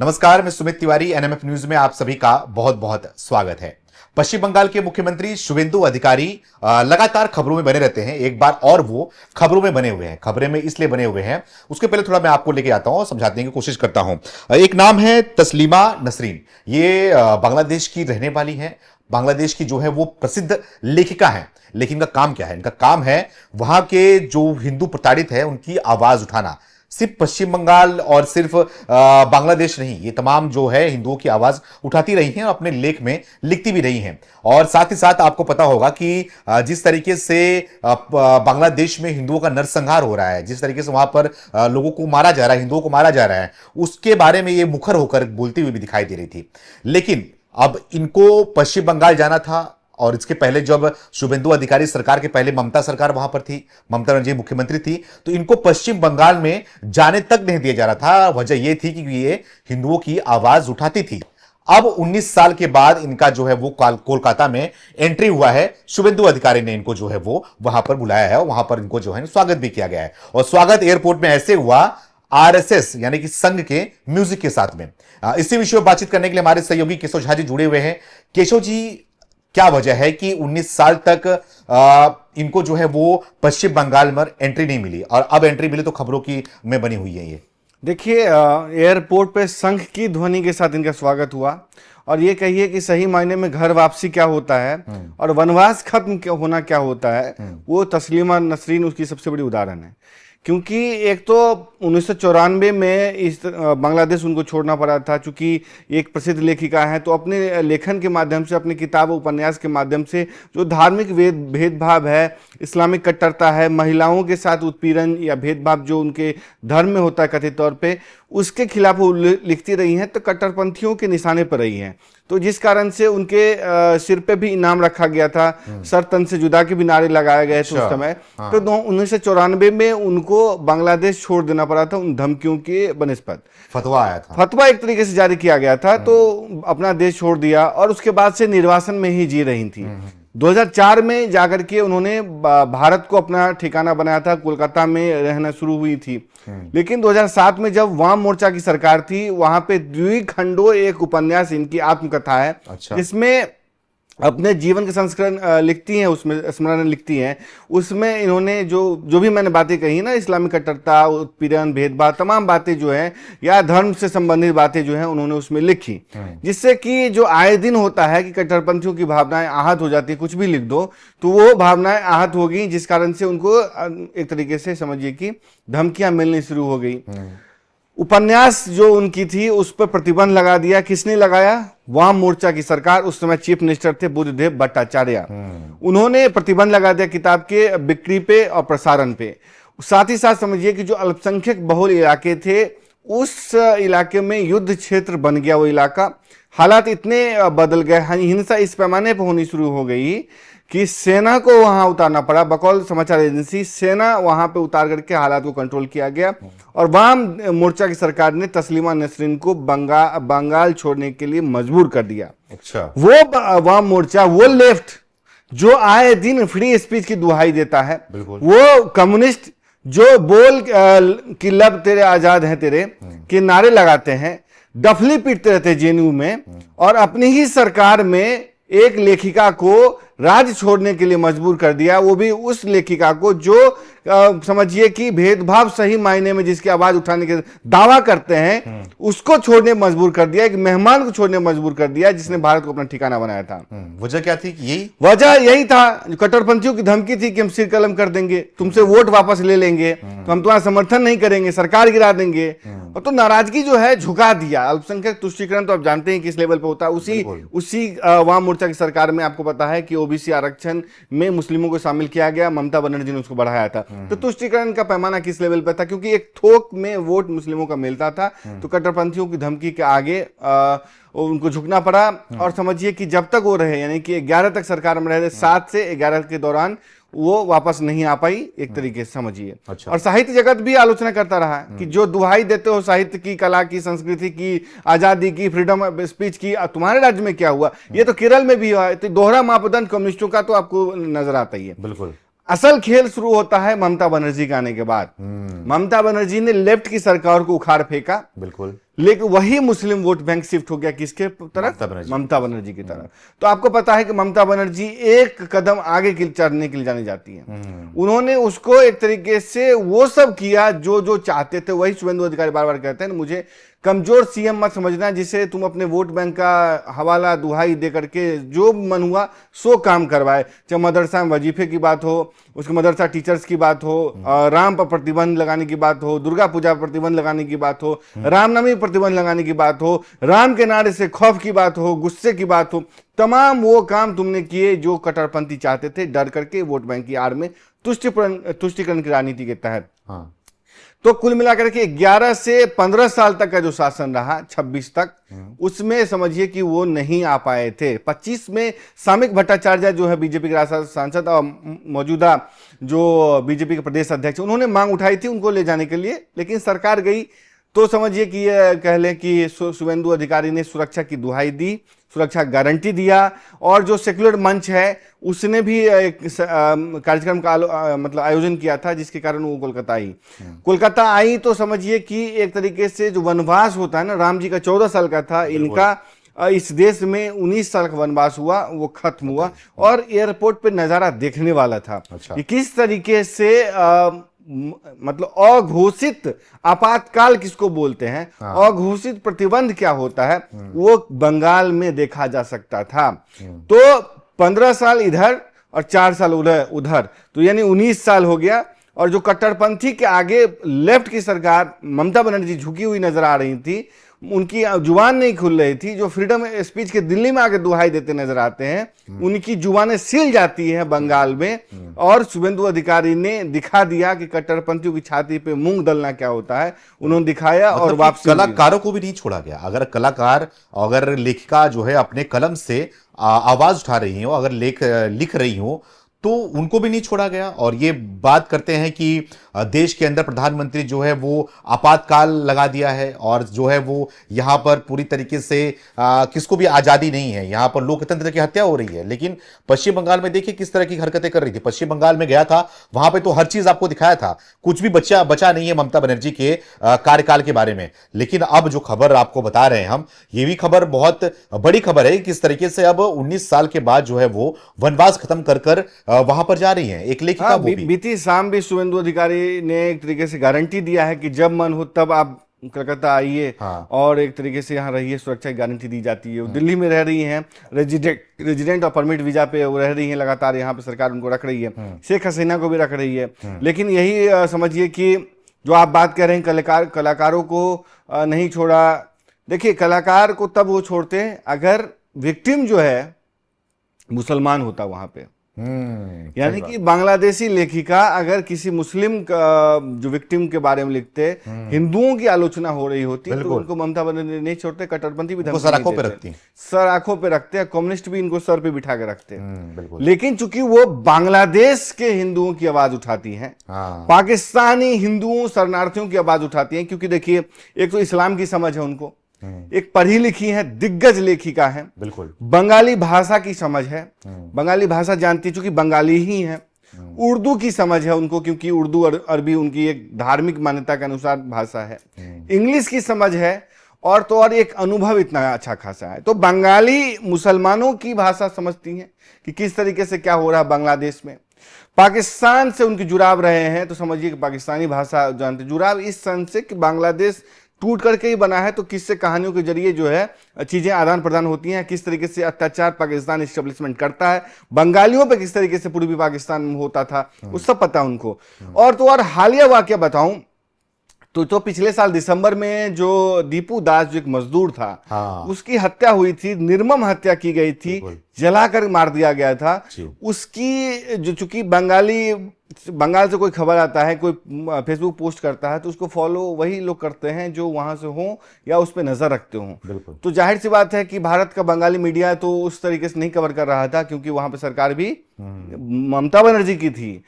नमस्कार, मैं Sumit Tiwari. NMF news में आप सभी का बहुत बहुत स्वागत है। पश्चिम बंगाल के मुख्यमंत्री शुवेंदु अधिकारी लगातार खबरों में बने रहते हैं। एक बार और वो खबरों में बने हुए हैं। खबरें में इसलिए बने हुए हैं, उसके पहले थोड़ा मैं आपको लेके आता हूं और समझाने की कोशिश करता हूं। एक नाम है तस्लीमा नसरीन। ये बांग्लादेश की रहने वाली है। बांग्लादेश की जो है वो प्रसिद्ध लेखिका है। लेकिन इनका काम क्या है? इनका काम है वहां के जो हिंदू प्रताड़ित है उनकी आवाज उठाना। सिर्फ पश्चिम बंगाल और सिर्फ बांग्लादेश नहीं, ये तमाम जो है हिंदुओं की आवाज उठाती रही हैं और अपने लेख में लिखती भी रही हैं। और साथ ही साथ आपको पता होगा कि जिस तरीके से बांग्लादेश में हिंदुओं का नरसंहार हो रहा है, जिस तरीके से वहां पर लोगों को मारा जा रहा है, हिंदुओं को मारा जा रहा है, उसके बारे में ये मुखर होकर बोलती हुई भी दिखाई दे रही थी। लेकिन अब इनको पश्चिम बंगाल जाना था और इसके पहले जब शुभेंदु अधिकारी सरकार के पहले ममता सरकार वहां पर थी, ममता बनर्जी मुख्यमंत्री थी, तो इनको पश्चिम बंगाल में जाने तक नहीं दिया जा रहा था। वजह यह थी कि ये हिंदुओं की आवाज उठाती थी। अब 19 साल के बाद इनका जो है वो कोलकाता में एंट्री हुआ है। शुभेंदु अधिकारी ने इनको जो है वो वहां पर बुलाया है और वहां पर इनको जो है स्वागत भी किया गया है। और स्वागत एयरपोर्ट में ऐसे हुआ आरएसएस यानी कि संघ के म्यूजिक के साथ में। इसी विषय में बातचीत करने के लिए हमारे सहयोगी केशव झा जी जुड़े हुए हैं। केशव जी, क्या वजह है कि 19 साल तक इनको जो है वो पश्चिम बंगाल में एंट्री नहीं मिली और अब एंट्री मिली तो खबरों की में बनी हुई है? ये देखिए, एयरपोर्ट पे संघ की ध्वनि के साथ इनका स्वागत हुआ और ये कहिए कि सही मायने में घर वापसी क्या होता है और वनवास खत्म होना क्या होता है, वो तस्लीमा नसरीन उसकी सबसे बड़ी उदाहरण है। क्योंकि एक तो 1994 में इस बांग्लादेश उनको छोड़ना पड़ा था। चूंकि एक प्रसिद्ध लेखिका है तो अपने लेखन के माध्यम से, अपनी किताब उपन्यास के माध्यम से जो धार्मिक भेदभाव है, इस्लामिक कट्टरता है, महिलाओं के साथ उत्पीड़न या भेदभाव जो उनके धर्म में होता है कथित तौर पे, उसके खिलाफ वो लिखती रही हैं, तो कट्टरपंथियों के निशाने पर रही हैं। तो जिस कारण से उनके सिर पे भी इनाम रखा गया था, सर तन से जुदा के भी नारे लगाए गए थे उस समय। तो 1994 में उनको बांग्लादेश छोड़ देना पड़ा था उन धमकियों के बनिस्पत। फतवा आया था, फतवा एक तरीके से जारी किया गया था, तो अपना देश छोड़ दिया और उसके बाद से निर्वासन में ही जी रही थी। 2004 में जाकर के उन्होंने भारत को अपना ठिकाना बनाया था, कोलकाता में रहना शुरू हुई थी। लेकिन 2007 में जब वाम मोर्चा की सरकार थी, वहां पे द्विखंडो एक उपन्यास इनकी आत्मकथा है। अच्छा। जिसमें अपने जीवन के संस्करण लिखती हैं, उसमें स्मरण लिखती हैं। उसमें इन्होंने जो भी मैंने बातें कही ना, इस्लामिक कट्टरता, उत्पीड़न, भेदभाव, तमाम बातें जो हैं या धर्म से संबंधित बातें जो हैं उन्होंने उसमें लिखी, जिससे कि जो आए दिन होता है कि कट्टरपंथियों की भावनाएं आहत हो जाती है। कुछ भी लिख दो तो वो भावनाएं आहत हो गई, जिस कारण से उनको एक तरीके से समझिए कि धमकियां मिलनी शुरू हो गई। उपन्यास जो उनकी थी उस पर प्रतिबंध लगा दिया। किसने लगाया? वाम मोर्चा की सरकार। उस समय चीफ मिनिस्टर थे बुद्धदेव भट्टाचार्य। उन्होंने प्रतिबंध लगा दिया किताब के बिक्री पे और प्रसारण पे। साथ ही साथ समझिए कि जो अल्पसंख्यक बहुल इलाके थे, उस इलाके में युद्ध क्षेत्र बन गया वो इलाका। हालात इतने बदल गए, हिंसा इस पैमाने पर होनी शुरू हो गई कि सेना को वहां उतारना पड़ा। बकौल समाचार एजेंसी, सेना वहां पे उतार करके हालात को कंट्रोल किया गया और वाम मोर्चा की सरकार ने तस्लीमा नसरीन को बंगाल छोड़ने के लिए मजबूर कर दिया। अच्छा। वो वाम मोर्चा, वो लेफ्ट जो आए दिन फ्री स्पीच की दुहाई देता है, वो कम्युनिस्ट जो बोल कि लब तेरे आजाद है तेरे के नारे लगाते हैं, डफली पीटते रहते जेएनयू में, और अपनी ही सरकार में एक लेखिका को राज्य छोड़ने के लिए मजबूर कर दिया। वो भी उस लेखिका को जो समझिए कि भेदभाव सही मायने में जिसकी आवाज उठाने के दावा करते हैं, उसको छोड़ने मजबूर कर दिया। एक मेहमान को छोड़ने मजबूर कर दिया जिसने भारत को अपना ठिकाना बनाया था। वजह क्या थी? यही वजह यही था, कट्टरपंथियों की धमकी थी कि हम सिर कलम कर देंगे, तुमसे वोट वापस ले लेंगे, तो हम तुम्हारा समर्थन नहीं करेंगे, सरकार गिरा देंगे। और तो नाराजगी जो है झुका दिया। अल्पसंख्यक तुष्टीकरण तो आप जानते हैं किस लेवल पे होता है। उसी वाम मोर्चा की सरकार में आपको पता है कि ओबीसी आरक्षण में मुस्लिमों को शामिल किया गया। ममता बनर्जी ने उसको बढ़ाया था। तो तुष्टीकरण का पैमाना किस लेवल पे था? क्योंकि एक थोक में वोट मुस्लिमों का मिलता था, तो कट्टरपंथियों की धमकी के आगे उनको झुकना पड़ा। और समझिए कि जब तक वो रहे, यानी कि 11 तक सरकार में रहे, 7 से 11 के दौरान वो वापस नहीं आ पाई, एक तरीके से समझिए। अच्छा। और साहित्य जगत भी आलोचना करता रहा कि जो दुहाई देते हो साहित्य की, कला की, संस्कृति की, आजादी की, फ्रीडम ऑफ स्पीच की, तुम्हारे राज्य में क्या हुआ? ये तो केरल में भी हुआ है। तो दोहरा मापदंड कम्युनिस्टों का तो आपको नजर आता ही है। बिल्कुल। असल खेल शुरू होता है ममता बनर्जी के आने के बाद। ममता बनर्जी ने लेफ्ट की सरकार को उखाड़ फेंका। बिल्कुल। लेकिन वही मुस्लिम वोट बैंक शिफ्ट हो गया किसके तरफ? ममता बनर्जी की तरफ। तो आपको पता है कि ममता बनर्जी एक कदम आगे चढ़ने के लिए जानी जाती है। उन्होंने उसको एक तरीके से वो सब किया जो जो चाहते थे। वही शुभेंदु अधिकारी बार बार कहते हैं, मुझे कमजोर सीएम मत समझना जिसे तुम अपने वोट बैंक का हवाला दुहाई दे करके जो मन हुआ सो काम करवाए। चाहे मदरसा में वजीफे की बात हो, उसके मदरसा टीचर्स की बात हो, राम पर प्रतिबंध लगाने की बात हो, दुर्गा पूजा पर प्रतिबंध लगाने की बात हो, रामनवमी प्रतिबंध लगाने की बात हो, राम के नारे से खौफ की बात हो, गुस्से की बात हो, तमाम वो काम तुमने किए जो कट्टरपंथी चाहते थे, डर करके वोट बैंक की आड़ में तुष्टिकरण की राजनीति के तहत। तो कुल मिलाकर के 11 से 15 साल तक का जो शासन रहा, 26 तक, उसमें समझिए कि वो नहीं आ पाए थे। 25 में सामिक भट्टाचार्य जो है बीजेपी के राष्ट्रीय सांसद और मौजूदा जो बीजेपी के प्रदेश अध्यक्ष, उन्होंने मांग उठाई थी उनको ले जाने के लिए, लेकिन सरकार गई। तो समझिए कि ये कह लें कि शुभेंदु अधिकारी ने सुरक्षा की दुहाई दी, सुरक्षा गारंटी दिया, और जो सेक्युलर मंच है उसने भी एक कार्यक्रम का मतलब आयोजन किया था, जिसके कारण वो कोलकाता आई। तो समझिए कि एक तरीके से जो वनवास होता है ना, राम जी का 14 साल का था, इनका इस देश में 19 साल का वनवास हुआ, वो खत्म हुआ। और एयरपोर्ट पे नजारा देखने वाला था कि किस तरीके से मतलब अघोषित आपातकाल किसको बोलते हैं, अघोषित प्रतिबंध क्या होता है, वो बंगाल में देखा जा सकता था। तो 15 साल इधर और 4 साल उधर, तो यानी 19 साल हो गया। और जो कट्टरपंथी के आगे लेफ्ट की सरकार ममता बनर्जी झुकी हुई नजर आ रही थी, उनकी जुबान नहीं खुल रही थी। जो फ्रीडम स्पीच के दिल्ली में आके दुहाई देते नजर आते हैं, उनकी जुबानें सिल जाती हैं बंगाल में। और शुभेंदु अधिकारी ने दिखा दिया कि कट्टरपंथियों की छाती पे मूंग दलना क्या होता है, उन्होंने दिखाया। मतलब और वापसी कलाकारों को भी नहीं छोड़ा गया। अगर कलाकार, अगर लेखिका जो है अपने कलम से आवाज उठा रही हो, अगर लिख रही हो, तो उनको भी नहीं छोड़ा गया। और ये बात करते हैं कि देश के अंदर प्रधानमंत्री जो है वो आपातकाल लगा दिया है, और जो है वो यहां पर पूरी तरीके से किसको भी आजादी नहीं है, यहां पर लोकतंत्र की हत्या हो रही है। लेकिन पश्चिम बंगाल में देखिए किस तरह की हरकतें कर रही थी। पश्चिम बंगाल में गया था, वहां पर तो हर चीज आपको दिखाया था, कुछ भी बचा नहीं है ममता बनर्जी के कार्यकाल के बारे में। लेकिन अब जो खबर आपको बता रहे हैं हम, ये भी खबर बहुत बड़ी खबर है, किस तरीके से अब 19 साल के बाद जो है वो वनवास खत्म कर वहां पर जा रही हैं। एक लेखिका बीती शाम भी शुभेंदु अधिकारी ने एक तरीके से गारंटी दिया है कि जब मन हो तब आप कलकत्ता आइए, और एक तरीके से यहाँ रहिए, सुरक्षा की गारंटी दी जाती है। वो दिल्ली में रह रही हैं, रेजिडेंट और परमिट वीजा पे रह रही हैं लगातार, यहाँ पे सरकार उनको रख रही है, शेख हसीना को भी रख रही है। लेकिन यही समझिए कि जो आप बात कह रहे हैं कलाकारों को नहीं छोड़ा। देखिए, कलाकार को तब वो छोड़ते हैं अगर विक्टिम जो है मुसलमान होता वहां पे। यानी कि बांग्लादेशी लेखिका अगर किसी मुस्लिम जो विक्टिम के बारे में लिखते, हिंदुओं की आलोचना हो रही होती, तो उनको ममता बनर्जी नहीं छोड़ते। कट्टरपंथी भी सर आंखों पे रखती, सर आंखों पे रखते हैं। कम्युनिस्ट भी इनको सर पे बिठा के रखते हैं। लेकिन चूंकि वो बांग्लादेश के हिंदुओं की आवाज उठाती हैं, पाकिस्तानी हिंदुओं शरणार्थियों की आवाज उठाती हैं, क्योंकि देखिए एक तो इस्लाम की समझ है उनको, एक पढ़ी लिखी है, दिग्गज लेखिका है, बिल्कुल बंगाली भाषा की समझ है, बंगाली भाषा जानती, चूंकि बंगाली ही है। उर्दू की समझ है उनको, क्योंकि उर्दू अरबी उनकी एक धार्मिक मान्यता के अनुसार भाषा है। इंग्लिश की समझ है, और तो और एक अनुभव इतना अच्छा खासा है। तो बंगाली मुसलमानों की भाषा समझती हैं कि किस तरीके से क्या हो रहा है बांग्लादेश में। पाकिस्तान से उनकी जुड़ाव रहे हैं, तो समझिए कि पाकिस्तानी भाषा जानते। जुड़ाव इस सन से कि बांग्लादेश टूट करके ही बना है, तो किससे कहानियों के जरिए जो है चीजें आदान प्रदान होती हैं, किस तरीके से अत्याचार पाकिस्तान एस्टेब्लिशमेंट करता है, बंगालियों पे किस तरीके से पूर्वी पाकिस्तान में होता था, वो सब पता उनको। और तो और हालिया वाकया बताऊं तो पिछले साल दिसंबर में जो दीपू दास जो एक मजदूर था, उसकी हत्या हुई थी, निर्मम हत्या की गई थी, जलाकर मार दिया गया था। उसकी जो चूंकि बंगाल से कोई खबर आता है, कोई फेसबुक पोस्ट करता है, तो उसको फॉलो वही लोग करते हैं जो वहां से हों या उस पर नजर रखते हों। तो जाहिर सी बात है कि भारत का बंगाली मीडिया तो उस तरीके से नहीं कवर कर रहा था, क्योंकि वहां पे सरकार भी ममता बनर्जी की थी,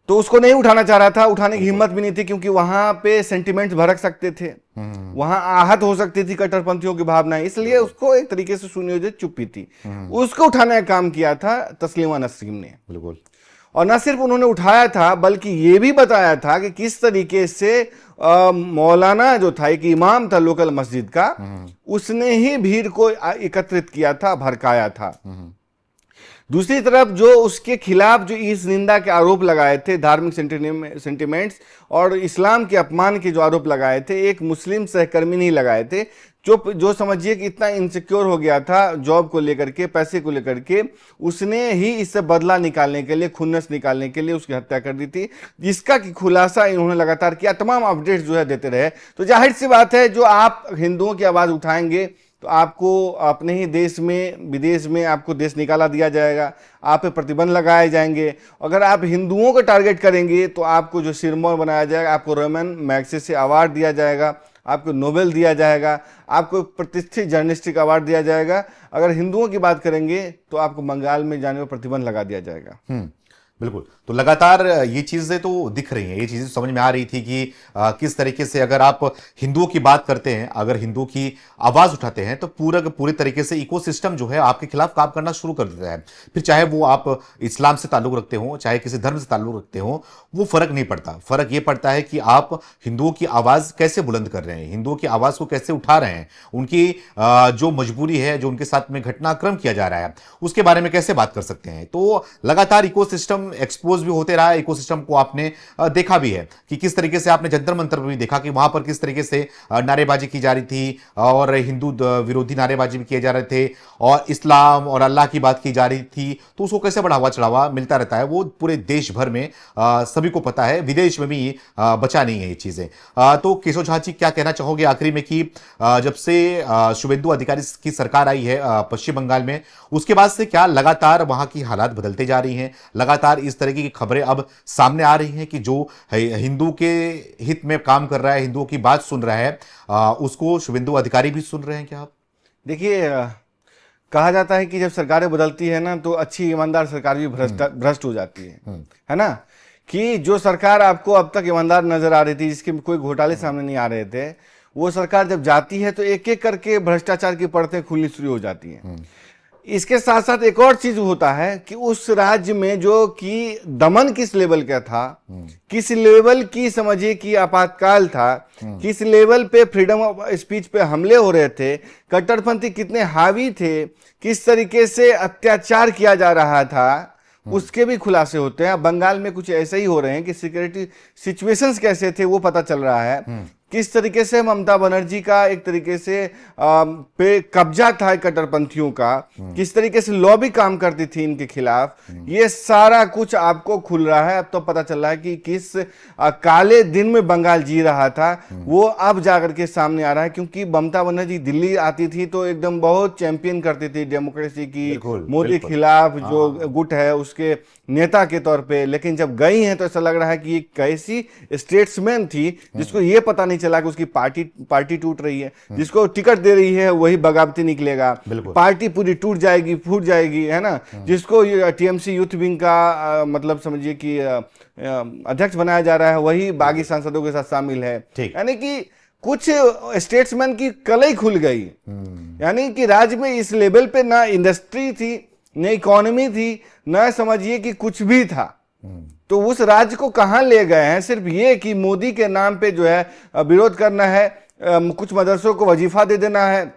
तो उसको नहीं उठाना चाह रहा था, उठाने की हिम्मत भी नहीं थी, क्योंकि वहां पे सेंटिमेंट्स भड़क सकते थे, वहां आहत हो सकती थी कट्टरपंथियों की भावनाएं, इसलिए उसको एक तरीके से सुनियोजित चुप्पी थी। उसको उठाने का काम किया था तस्लीमा नसरीन ने, बिल्कुल। और न सिर्फ उन्होंने उठाया था बल्कि ये भी बताया था कि किस तरीके से मौलाना जो था, एक इमाम था लोकल मस्जिद का, उसने ही भीड़ को एकत्रित किया था, भड़काया था। दूसरी तरफ जो उसके खिलाफ जो इस निंदा के आरोप लगाए थे, धार्मिक सेंटिमेंट्स और इस्लाम के अपमान के जो आरोप लगाए थे, एक मुस्लिम सहकर्मी नहीं लगाए थे, जो समझिए कि इतना इनसिक्योर हो गया था जॉब को लेकर के, पैसे को लेकर के, उसने ही इससे बदला निकालने के लिए, खुन्नस निकालने के लिए उसकी हत्या कर दी थी, जिसका कि खुलासा इन्होंने लगातार किया, तमाम अपडेट्स जो है देते रहे। तो जाहिर सी बात है, जो आप हिंदुओं की आवाज़ उठाएंगे तो आपको अपने ही देश में, विदेश में आपको देश निकाला दिया जाएगा, आप पे प्रतिबंध लगाए जाएंगे। अगर आप हिंदुओं को टारगेट करेंगे तो आपको जो सिरमौर बनाया जाएगा, आपको रोमन मैग्सेसे अवार्ड दिया जाएगा, आपको नोबेल दिया जाएगा, आपको प्रतिष्ठित जर्नलिस्टिक अवार्ड दिया जाएगा। अगर हिंदुओं की बात करेंगे तो आपको बंगाल में जाने पर प्रतिबंध लगा दिया जाएगा। बिल्कुल। तो लगातार ये चीजें तो दिख रही हैं, ये चीजें समझ में आ रही थी कि किस तरीके से अगर आप हिंदुओं की बात करते हैं, अगर हिंदुओं की आवाज उठाते हैं तो पूरे तरीके से इकोसिस्टम जो है आपके खिलाफ काम करना शुरू कर देता है। फिर चाहे वो आप इस्लाम से ताल्लुक रखते हो, चाहे किसी धर्म से ताल्लुक रखते हो, वो फर्क नहीं पड़ता। फर्क ये पड़ता है कि आप हिंदुओं की आवाज कैसे बुलंद कर रहे हैं, हिंदुओं की आवाज को कैसे उठा रहे हैं, उनकी जो मजबूरी है, जो उनके साथ में घटनाक्रम किया जा रहा है, उसके बारे में कैसे बात कर सकते हैं। तो लगातार इकोसिस्टम एक्सपोज भी होते रहा। इकोसिस्टम को आपने देखा भी है कि किस तरीके से आपने जंतर मंतर पर भी देखा कि वहां पर किस तरीके से नारेबाजी की जा रही थी और हिंदू विरोधी नारेबाजी भी किए जा रहे थे और इस्लाम और अल्लाह की बात की जा रही थी। तो उसको कैसे बढ़ावा चढ़ावा मिलता रहता है, वो पूरे देश भर में सभी को पता है, विदेश में भी बचा नहीं है ये चीजें। तो केशव झा जी, क्या कहना चाहोगे आखिरी में कि जब से शुभेंदु अधिकारी की सरकार आई है पश्चिम बंगाल में, उसके बाद से क्या लगातार वहां की हालात बदलते जा रही हैं, लगातार इस तरह की खबरें अब सामने आ रही हैं कि जो हिंदू के हित में काम कर रहा है, हिंदुओं की बात सुन रहा है, उसको शुभेंदु अधिकारी भी सुन रहे हैं क्या आप? देखिए, कहा जाता है कि जब सरकारें बदलती है ना तो अच्छी ईमानदार सरकार भी भ्रष्ट हो जाती है ना। कि जो सरकार आपको अब तक ईमानदार नजर आ रही थी, जिसके कोई घोटाले सामने नहीं आ रहे थे, वो सरकार जब जाती है तो एक एक करके भ्रष्टाचार की परतें खुलनी शुरू हो जाती हैं। इसके साथ साथ एक और चीज होता है कि उस राज्य में जो कि दमन किस लेवल का था, किस लेवल की समझिए कि आपातकाल था, किस लेवल पे फ्रीडम ऑफ स्पीच पे हमले हो रहे थे, कट्टरपंथी कितने हावी थे, किस तरीके से अत्याचार किया जा रहा था, उसके भी खुलासे होते हैं। बंगाल में कुछ ऐसे ही हो रहे हैं कि सिक्योरिटी सिचुएशंस कैसे थे वो पता चल रहा है। किस तरीके से ममता बनर्जी का एक तरीके से पे कब्जा था कट्टरपंथियों का, किस तरीके से लॉबी काम करती थी इनके खिलाफ, ये सारा कुछ आपको खुल रहा है। अब तो पता चल रहा है कि किस काले दिन में बंगाल जी रहा था, वो अब जाकर के सामने आ रहा है। क्योंकि ममता बनर्जी दिल्ली आती थी तो एकदम बहुत चैंपियन करती थी डेमोक्रेसी की, मोदी के खिलाफ जो गुट है उसके नेता के तौर पे, लेकिन जब गई हैं तो ऐसा लग रहा है कि एक कैसी स्टेट्समैन थी जिसको ये पता नहीं चला कि उसकी पार्टी टूट रही है, जिसको टिकट दे रही है वही बगावती निकलेगा, पार्टी पूरी टूट जाएगी, फूट जाएगी, है ना। जिसको टीएमसी यूथ विंग का मतलब समझिए कि अध्यक्ष बनाया जा रहा है, वही बागी सांसदों के साथ शामिल है। यानी कि कुछ स्टेट्समैन की कलई खुल गई, यानी कि राज्य में इस लेवल पे ना इंडस्ट्री थी, न इकोनॉमी थी, न समझिए कि कुछ भी था। तो उस राज्य को कहां ले गए हैं, सिर्फ ये कि मोदी के नाम पे जो है विरोध करना है, कुछ मदरसों को वजीफा दे देना है,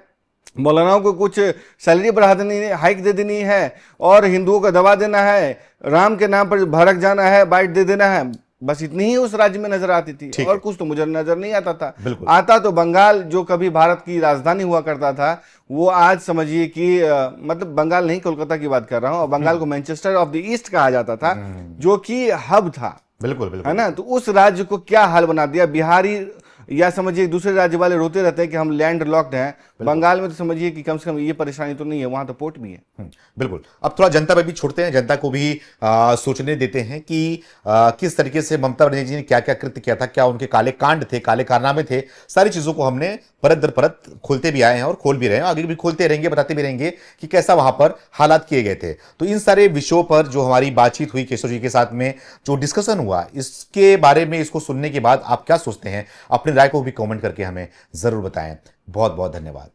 मौलानाओं को कुछ सैलरी बढ़ा देनी है, हाइक दे देनी है, और हिंदुओं को दबा देना है, राम के नाम पर भड़क जाना है, बाइट दे देना है। बस इतनी ही उस राज्य में नजर आती थी, और कुछ तो मुझे नजर नहीं आता था। आता तो बंगाल जो कभी भारत की राजधानी हुआ करता था, वो आज समझिए कि मतलब बंगाल नहीं, कोलकाता की बात कर रहा हूं, और बंगाल को मैनचेस्टर ऑफ द ईस्ट कहा जाता था, जो कि हब था। बिल्कुल है ना। तो उस राज्य को क्या हाल बना दिया। बिहारी या समझिए दूसरे राज्य वाले रोते रहते हैं कि हम लैंड लॉक्ड हैं, बंगाल में तो समझिए कि कम से कम ये परेशानी तो नहीं है, वहां तो पोर्ट भी है। बिल्कुल। अब थोड़ा जनता पे भी छोड़ते हैं, जनता को भी सोचने देते हैं कि किस तरीके से ममता बनर्जी जी ने क्या क्या कृत्य किया था, क्या उनके काले कांड थे, काले कारनामे थे। सारी चीजों को हमने परत दर परत खोलते भी आए हैं और खोल भी रहे हैं, आगे भी खोलते रहेंगे, बताते भी रहेंगे कि कैसा वहां पर हालात किए गए थे। तो इन सारे विषयों पर जो हमारी बातचीत हुई केशव जी के साथ में, जो डिस्कशन हुआ, इसके बारे में, इसको सुनने के बाद आप क्या सोचते हैं, अपनी राय को भी कमेंट करके हमें जरूर बताएं। बहुत बहुत धन्यवाद।